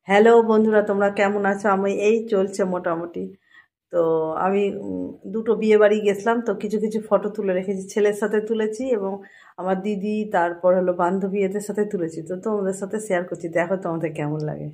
Hello বন্ধুরা, তোমরা কেমন আছো? আমি এই চলছে মোটামুটি। তো আমি দুটো বিয়ে বাড়ি গেছিলাম, তো কিছু কিছু ফটো তুলে রেখেছি। ছেলের সাথে তুলেছি এবং আমার দিদি, তারপর হলো বান্ধবী, এদের সাথে তুলেছি। তো তোমাদের সাথে শেয়ার করছি, দেখো তোমাদের কেমন লাগে।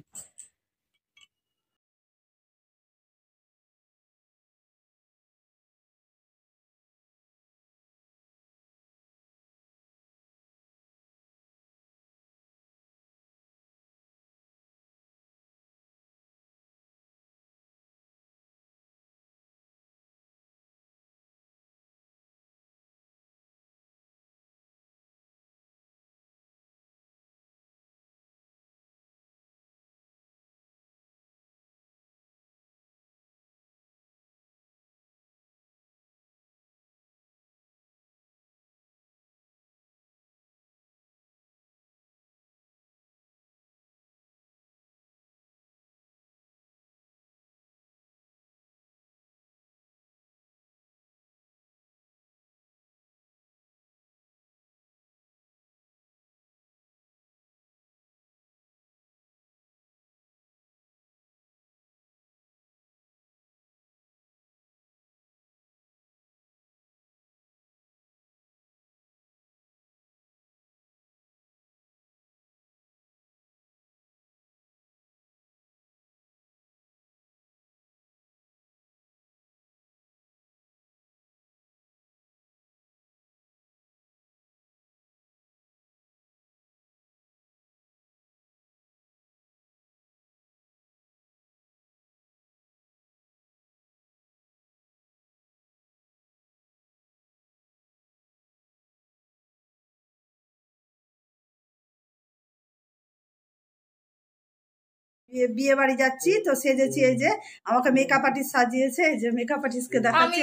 বিয়ে বাড়ি যাচ্ছি, তো সেজেছি। এই যে আমাকে মেকআপ আর্টিস্ট সাজিয়েছে, এই যে মেকআপ আর্টিস্টকে দেখাচ্ছি।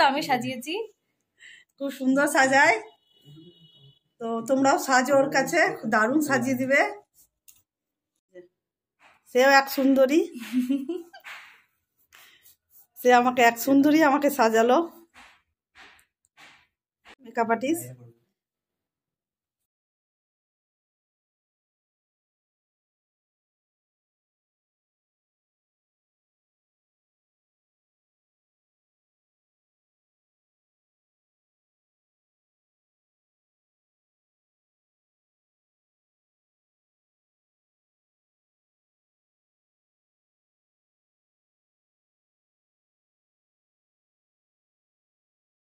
আমি সাজিয়েছি, খুব সুন্দর সাজায়। তো তোমরাও সাজো ওর কাছে, দারুণ সাজিয়ে দিবে। সেও এক সুন্দরী, সে আমাকে এক সুন্দরী আমাকে সাজালো, মেকআপ আর্টিস্ট।